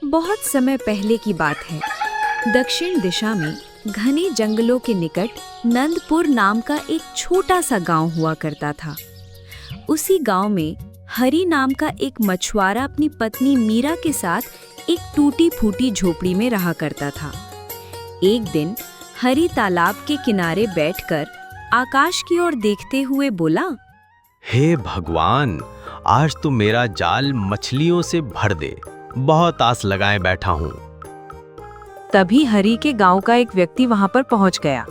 बहुत समय पहले की बात है। दक्षिण दिशा में घने जंगलों के निकट नंदपुर नाम का एक छोटा सा गांव हुआ करता था। उसी गांव में हरि नाम का एक मछुआरा अपनी पत्नी मीरा के साथ एक टूटी फूटी झोपड़ी में रहा करता था। एक दिन हरि तालाब के किनारे बैठकर आकाश की ओर देखते हुए बोला, हे भगवान, आज तो मेरा जाल मछलियों से भर दे। बहुत आस लगाए बैठा हूँ। तभी हरि के गांव का एक व्यक्ति वहां पर पहुंच गया।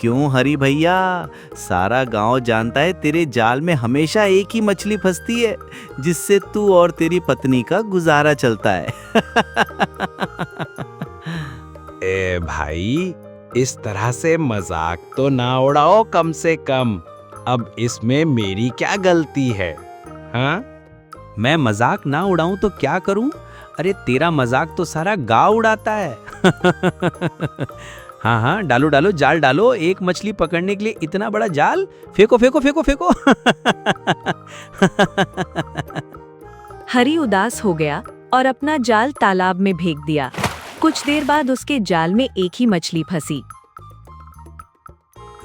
क्यों हरि भैया, सारा गांव जानता है तेरे जाल में हमेशा एक ही मछली फंसती है जिससे तू और तेरी पत्नी का गुजारा चलता है। ए भाई, इस तरह से मजाक तो ना उड़ाओ कम से कम। अब इसमें मेरी क्या गलती है? हाँ? मैं मजाक ना उड़ाऊं तो क्या करूं? अरे तेरा मजाक तो सारा गांव उड़ाता है। हाँ हाँ, डालो डालो, जाल डालो। एक मछली पकड़ने के लिए इतना बड़ा जाल? फेंको फेंको फेंको फेंको। हरि उदास हो गया और अपना जाल तालाब में फेंक दिया। कुछ देर बाद उसके जाल में एक ही मछली फंसी।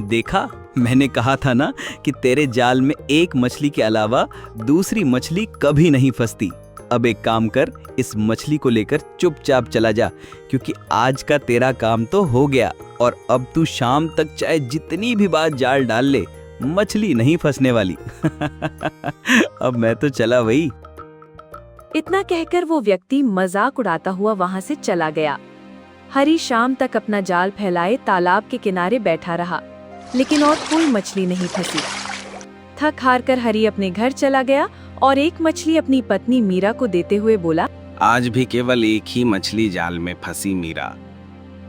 देखा, मैंने कहा था ना कि तेरे जाल में एक मछली के अलावा दूसरी मछली कभी नहीं फंसती। अब एक काम कर, इस मछली को लेकर चुपचाप चला जा, क्योंकि आज का तेरा काम तो हो गया और अब तू शाम तक चाहे जितनी भी बार जाल डाल ले, मछली नहीं फंसने वाली। अब मैं तो चला वही। इतना कहकर वो व्यक्ति मजाक उड़ाता हुआ वहां से चला गया। हरि शाम तक अपना जाल फैलाए तालाब के किनारे बैठा रहा, लेकिन और कोई मछली नहीं फंसी। थक हार कर हरि अपने घर चला गया और एक मछली अपनी पत्नी मीरा को देते हुए बोला, आज भी केवल एक ही मछली जाल में फंसी मीरा।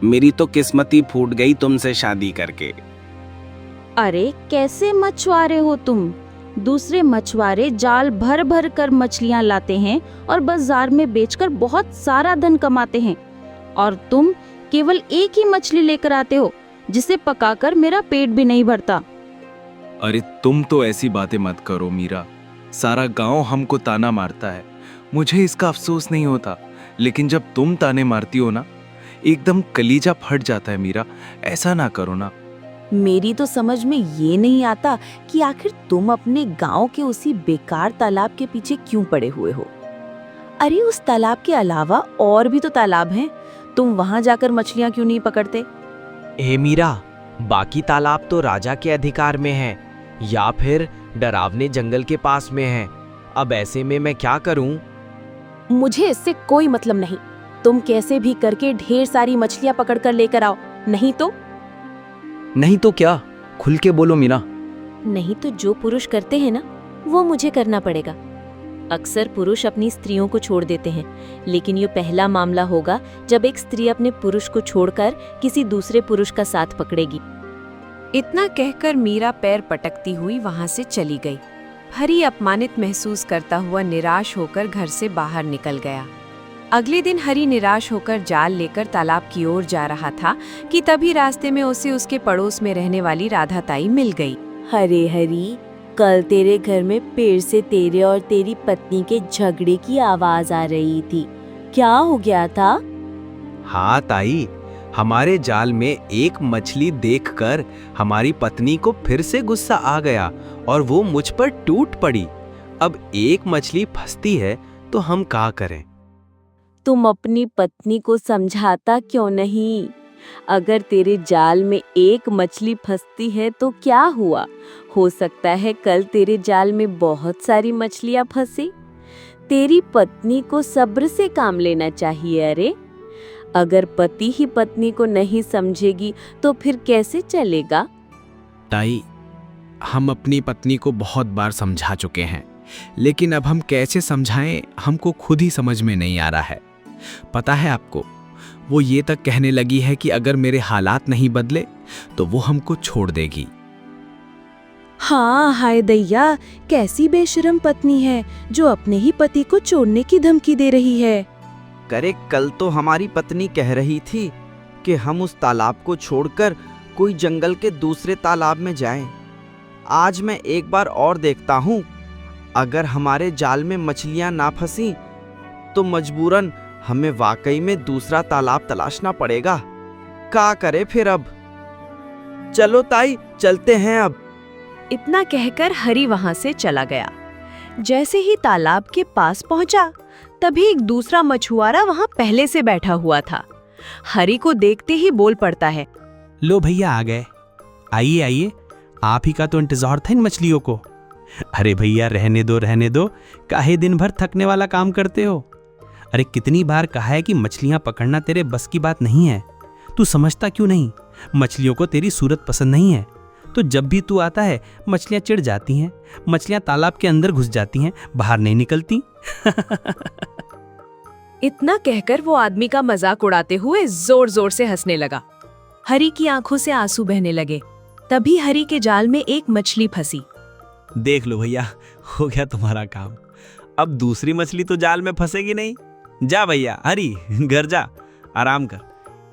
मेरी तो किस्मत ही फूट गई तुमसे शादी करके। अरे कैसे मछुआरे हो तुम? दूसरे मछुआरे जाल भर भर कर मछलियां लाते हैं और बाजार में बेचकर बहुत सारा धन कमाते हैं, और तुम केवल एक ही मछली लेकर आते हो जिसे पकाकर मेरा पेट भी नहीं भरता। अरे तुम तो ऐसी बातें मत करो मीरा। सारा गांव हमको ताना मारता है, मुझे इसका अफसोस नहीं होता, लेकिन जब तुम ताने मारती हो ना, एकदम कलीजा फट जाता है मीरा। ऐसा ना करो ना। मेरी तो समझ में ये नहीं आता कि आखिर तुम अपने गांव के उसी बेकार तालाब के पीछे क्यों पड़े हुए हो। अरे उस तालाब के अलावा और भी तो तालाब हैं, तुम वहां जाकर मछलियां क्यों नहीं पकड़ते? ए मीरा, बाकी तालाब तो राजा के अधिकार में है या फिर डरावने जंगल के पास में है। अब ऐसे में मैं क्या करूं? मुझे इससे कोई मतलब नहीं। तुम कैसे भी करके ढेर सारी मछलियां पकड़ कर लेकर आओ, नहीं तो क्या? खुल के बोलो मीरा। नहीं तो जो पुरुष करते हैं ना, वो मुझे करना पड़ेगा। अक्सर पुरुष अपनी स्त्रियों को छोड़ देते हैं, लेकिन ये पहला मामला होगा जब एक स्त्री अपने पुरुष को छोड़कर किसी दूसरे पुरुष का साथ पकड़ेगी। इतना कहकर मीरा पैर पटकती हुई वहां से चली गई। हरि अपमानित महसूस करता हुआ निराश होकर घर से बाहर निकल गया। अगले दिन हरि निराश होकर जाल लेकर तालाब की ओर जा रहा था कि तभी रास्ते में उसे उसके पड़ोस में रहने वाली राधा ताई मिल गई। हरे हरी, कल तेरे घर में पेड़ से तेरे और तेरी पत्नी के झगड़े की आवाज आ रही थी, क्या हो गया था? हाँ ताई, हमारे जाल में एक मछली देखकर हमारी पत्नी को फिर से गुस्सा आ गया और वो मुझ पर टूट पड़ी। अब एक मछली फंसती है तो हम क्या करें? तुम अपनी पत्नी को समझाता क्यों नहीं? अगर तेरे जाल में एक मछली फंसती है तो क्या हुआ? हो सकता है कल तेरे जाल में बहुत सारी मछलियां फंसी। तेरी पत्नी को सब्र से काम लेना चाहिए। अरे अगर पति ही पत्नी को नहीं समझेगी तो फिर कैसे चलेगा? ताई, हम अपनी पत्नी को बहुत बार समझा चुके हैं, लेकिन अब हम कैसे समझाएं हमको खुद ही समझ में नहीं आ रहा है। पता है आपको, वो ये तक कहने लगी है कि अगर मेरे हालात नहीं बदले तो वो हमको छोड़ देगी। हाँ, हाय दैया, कैसी बेशर्म पत्नी है जो अपने ही पति को छोड़ने की धमकी दे रही है। करे, कल तो हमारी पत्नी कह रही थी कि हम उस तालाब को छोड़कर कोई जंगल के दूसरे तालाब में जाएं। आज मैं एक बार और देखता हूँ अगर हमारे जाल में मछलियां ना फंसी तो मजबूरन हमें वाकई में दूसरा तालाब तलाशना पड़ेगा। क्या करे फिर अब? चलो ताई, चलते हैं अब। इतना कहकर हरी वहां से चला गया। जैसे ही तालाब के पास पहुंचा, तभी एक दूसरा मछुआरा वहां पहले से बैठा हुआ था। हरी को देखते ही बोल पड़ता है, लो भैया आ गए। आइए आइए, आप ही का तो इंतजार था इन मछलियों को। अरे भैया रहने दो, काहे दिन भर थकने वाला काम करते हो। अरे कितनी बार कहा है कि मछलियां पकड़ना तेरे बस की बात नहीं है। तू समझता क्यों नहीं? मछलियों को तेरी सूरत पसंद नहीं है, तो जब भी तू आता है मछलियां चिढ़ जाती हैं। मछलियां तालाब के अंदर घुस जाती हैं, बाहर नहीं निकलती। इतना कहकर वो आदमी का मजाक उड़ाते हुए जोर जोर से हंसने लगा। हरी की आंखों से आंसू बहने लगे। तभी हरी के जाल में एक मछली फंसी। देख लो भैया, हो गया तुम्हारा काम। अब दूसरी मछली तो जाल में फंसेगी नहीं। जा भैया हरी, घर जा, आराम कर,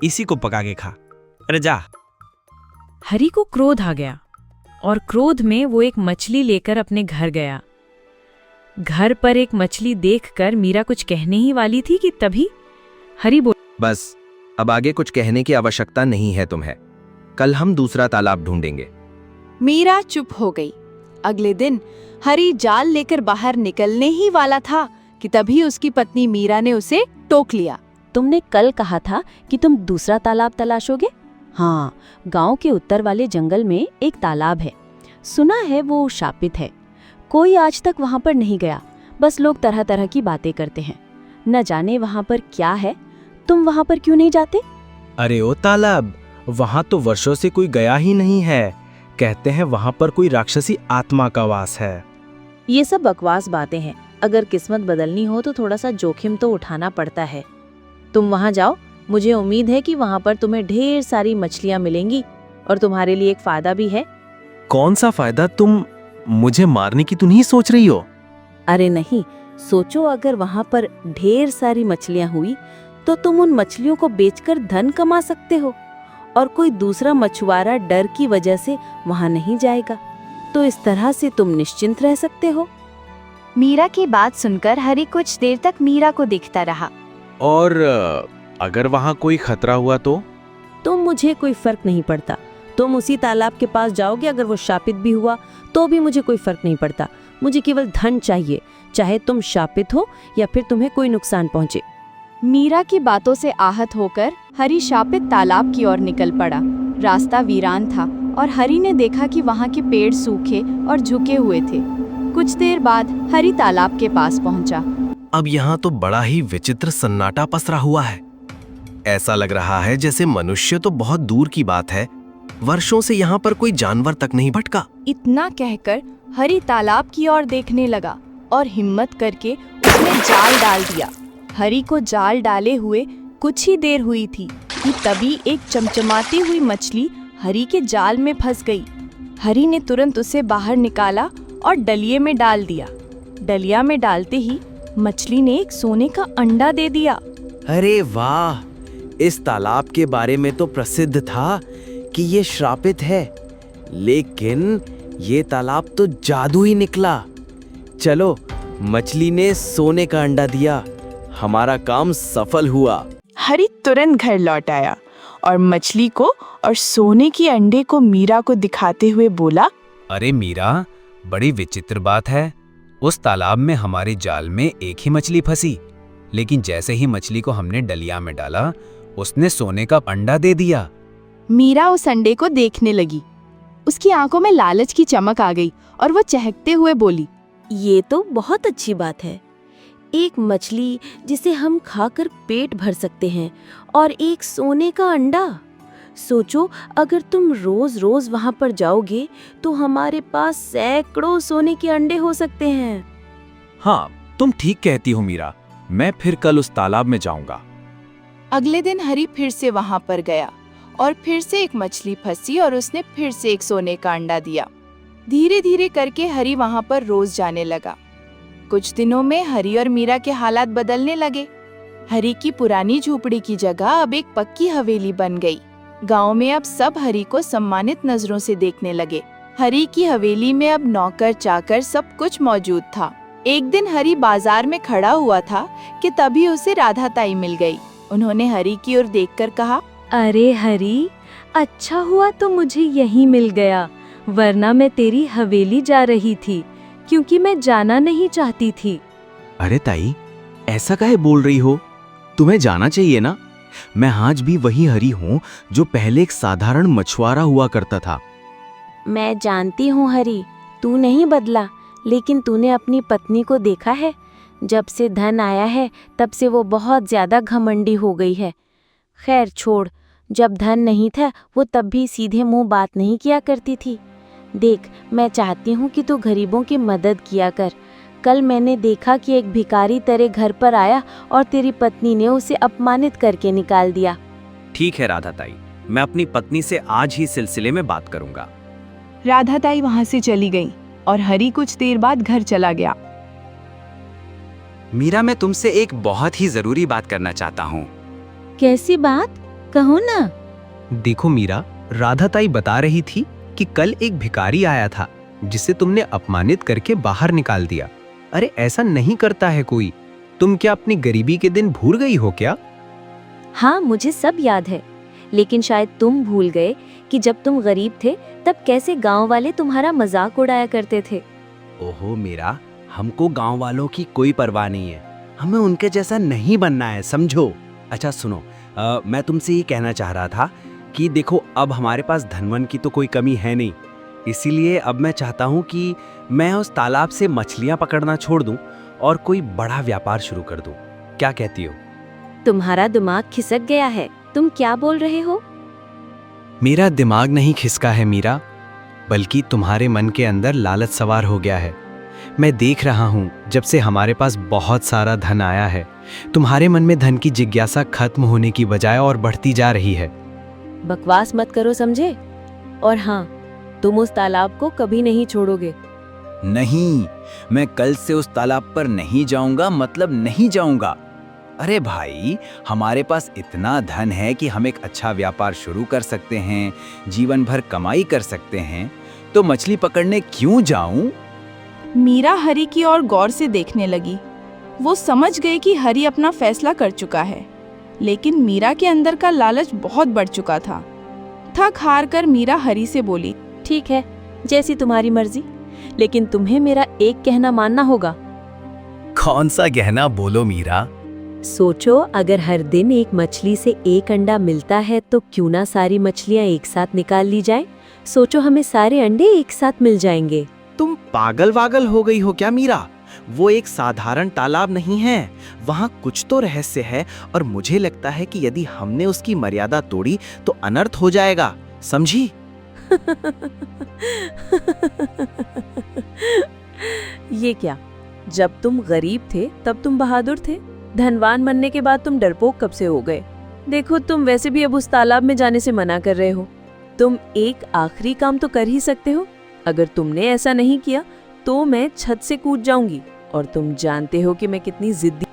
इसी को पका के खा। अरे जा। हरी को क्रोध आ गया और क्रोध में वो एक मछली लेकर अपने घर गया। घर पर एक मछली देखकर मीरा कुछ कहने ही वाली थी कि तभी हरी बोल, बस अब आगे कुछ कहने की आवश्यकता नहीं है तुम्हें। कल हम दूसरा तालाब ढूंढेंगे। मीरा चुप हो गई। अगले दिन हरी जाल लेकर बाहर निकलने ही वाला था कि तभी उसकी पत्नी मीरा ने उसे टोक लिया। तुमने कल कहा था कि तुम दूसरा तालाब तलाशोगे। हाँ, गांव के उत्तर वाले जंगल में एक तालाब है। सुना है वो शापित है। कोई आज तक वहां पर नहीं गया, बस लोग तरह तरह की बातें करते हैं। न जाने वहां पर क्या है। तुम वहां पर क्यों नहीं जाते? अरे ओ तालाब, वहां तो वर्षों से कोई गया ही नहीं है। कहते हैं वहां पर कोई राक्षसी आत्मा का वास है। ये सब बकवास बातें हैं। अगर किस्मत बदलनी हो तो थोड़ा सा जोखिम तो उठाना पड़ता है। तुम वहां जाओ, मुझे उम्मीद है कि वहां पर तुम्हें ढेर सारी मछलियां मिलेंगी और तुम्हारे लिए एक फायदा भी है। कौन सा फायदा? तुम मुझे मारने की तो नहीं सोच रही हो? अरे नहीं, सोचो अगर वहां पर ढेर सारी मछलियां हुई तो तुम उन मछलियों को बेचकर धन कमा सकते हो और कोई दूसरा मछुआरा डर की वजह से वहां नहीं जाएगा। तो इस तरह से तुम निश्चिंत रह सकते हो। मीरा की बात सुनकर हरी कुछ देर तक मीरा को देखता रहा। और अगर वहां कोई खतरा हुआ तो? मुझे कोई फर्क नहीं पड़ता। तुम उसी तालाब के पास जाओगे, अगर वो शापित भी हुआ तो भी मुझे कोई फर्क नहीं पड़ता। मुझे केवल धन चाहिए, चाहे तुम शापित हो या फिर तुम्हें कोई नुकसान पहुंचे। मीरा की बातों से आहत होकर हरी शापित तालाब की ओर निकल पड़ा। रास्ता वीरान था और हरी ने देखा कि वहां के पेड़ सूखे और झुके हुए थे। कुछ देर बाद हरी तालाब के पास पहुंचा। अब यहाँ तो बड़ा ही विचित्र सन्नाटा पसरा हुआ है। ऐसा लग रहा है जैसे मनुष्य तो बहुत दूर की बात है, वर्षों से यहाँ पर कोई जानवर तक नहीं भटका। इतना कहकर हरी तालाब की ओर देखने लगा और हिम्मत करके उसने जाल डाल दिया। हरी को जाल डाले हुए कुछ ही देर हुई थी कि तभी एक चमचमाती हुई मछली हरी के जाल में फंस गई। हरी ने तुरंत उसे बाहर निकाला और डलिये में डाल दिया। डलिया में डालते ही मछली ने एक सोने का अंडा दे दिया। अरे वाह, इस तालाब के बारे में तो प्रसिद्ध था कि ये श्रापित है, लेकिन ये तालाब तो जादू ही निकला। चलो, मछली ने सोने का अंडा दिया, हमारा काम सफल हुआ। हरी तुरंत घर लौट आया और मछली को और सोने के अंडे को मीरा को दिखाते हुए बोला, अरे मीरा, बड़ी विचित्र बात है। उस तालाब में हमारे जाल में एक ही मछली फंसी, लेकिन जैसे ही मछली को हमने डलिया में डाला, उसने सोने का अंडा दे दिया। मीरा उस अंडे को देखने लगी। उसकी आंखों में लालच की चमक आ गई और वो चहकते हुए बोली, ये तो बहुत अच्छी बात है। एक मछली जिसे हम खाकर पेट भर सकते हैं और एक सोने का अंडा। सोचो, अगर तुम रोज रोज वहां पर जाओगे तो हमारे पास सैकड़ों सोने के अंडे हो सकते हैं। हाँ, तुम ठीक कहती हो मीरा, मैं फिर कल उस तालाब में जाऊंगा। अगले दिन हरी फिर से वहां पर गया और फिर से एक मछली फंसी और उसने फिर से एक सोने का अंडा दिया। धीरे धीरे करके हरी वहां पर रोज जाने लगा। कुछ दिनों में हरी और मीरा के हालात बदलने लगे। हरी की पुरानी झोपड़ी की जगह अब एक पक्की हवेली बन गई। गांव में अब सब हरी को सम्मानित नजरों से देखने लगे। हरी की हवेली में अब नौकर चाकर सब कुछ मौजूद था। एक दिन हरी बाजार में खड़ा हुआ था कि तभी उसे राधा ताई मिल गई। उन्होंने हरी की ओर देखकर कहा, अरे हरी, अच्छा हुआ तो मुझे यहीं मिल गया, वरना मैं तेरी हवेली जा रही थी, क्योंकि मैं जाना नहीं चाहती थी। अरे ताई, ऐसा काहे बोल रही हो? तुम्हें जाना चाहिए ना। मैं आज भी वही हरी हूँ जो पहले एक साधारण मछुआरा हुआ करता था। मैं जानती हूँ हरी, तू नहीं बदला, लेकिन तूने अपनी पत्नी को देखा है? जब से धन आया है तब से वो बहुत ज्यादा घमंडी हो गई है। खैर छोड़, जब धन नहीं था वो तब भी सीधे मुंह बात नहीं किया करती थी। देख, मैं चाहती हूँ कि तू गरीबों की मदद किया कर। कल मैंने देखा कि एक भिखारी तेरे घर पर आया और तेरी पत्नी ने उसे अपमानित करके निकाल दिया। ठीक है राधा ताई, मैं अपनी पत्नी से आज ही सिलसिले में बात करूंगा। राधा ताई वहां से चली गई और हरी कुछ देर बाद घर चला गया। मीरा, मैं तुमसे एक बहुत ही जरूरी बात करना चाहता हूँ। कैसी बात? कहो ना। देखो मीरा, राधा ताई बता रही थी कि कल एक भिखारी आया था जिसे तुमने अपमानित करके बाहर निकाल दिया। अरे ऐसा नहीं करता है कोई। तुम क्या अपनी गरीबी के दिन भूल गई हो क्या? हाँ, मुझे सब याद है, लेकिन शायद तुम भूल गए कि जब तुम गरीब थे तब कैसे गांव वाले तुम्हारा मजाक उड़ाया करते थे। ओहो मीरा, हमको गांव वालों की कोई परवाह नहीं है। हमें उनके जैसा नहीं बनना है, समझो। अच्छा सुनो, मैं तुमसे ये कहना चाह रहा था कि देखो, अब हमारे पास धनवन की तो कोई कमी है नहीं, इसीलिए अब मैं चाहता हूँ कि मैं उस तालाब से मछलियाँ पकड़ना छोड़ दूँ और कोई बड़ा व्यापार शुरू कर दूँ। क्या कहती हो? तुम्हारा दिमाग खिसक गया है। तुम क्या बोल रहे हो? मेरा दिमाग नहीं खिसका है मीरा, बल्कि तुम्हारे मन के अंदर लालच सवार हो गया है। मैं देख रहा हूँ जब से हमारे पास बहुत सारा धन आया है, तुम्हारे मन में धन की जिज्ञासा खत्म होने की बजाय और बढ़ती जा रही है। बकवास मत करो, समझे? और हाँ, तुम उस तालाब को कभी नहीं छोड़ोगे। नहीं, मैं कल से उस तालाब पर नहीं जाऊंगा, मतलब नहीं जाऊंगा। अरे भाई, हमारे पास इतना धन है कि हम एक अच्छा व्यापार शुरू कर सकते हैं, जीवन भर कमाई कर सकते हैं, तो मछली पकड़ने क्यों जाऊं? मीरा हरी की ओर गौर से देखने लगी। वो समझ गई कि हरी अपना फैसला कर चुका है, लेकिन मीरा के अंदर का लालच बहुत बढ़ चुका था। थक हार कर मीरा हरी से बोली, ठीक है, जैसी तुम्हारी मर्जी, लेकिन तुम्हें मेरा एक कहना मानना होगा। कौन सा गहना? बोलो मीरा। सोचो, अगर हर दिन एक मछली से एक अंडा मिलता है तो क्यों ना सारी मछलियाँ एक साथ निकाल ली जाए। सोचो, हमें सारे अंडे एक साथ मिल जाएंगे। तुम पागल वागल हो गई हो क्या मीरा? वो एक साधारण तालाब नहीं है, वहाँ कुछ तो रहस्य है, और मुझे लगता है कि यदि हमने उसकी मर्यादा तोड़ी तो अनर्थ हो जाएगा, समझी? ये क्या? जब तुम गरीब थे तब तुम बहादुर थे, धनवान बनने के बाद तुम डरपोक कब से हो गए? देखो, तुम वैसे भी अब उस तालाब में जाने से मना कर रहे हो। तुम एक आखिरी काम तो कर ही सकते हो। अगर तुमने ऐसा नहीं किया तो मैं छत से कूद जाऊंगी, और तुम जानते हो कि मैं कितनी जिद्दी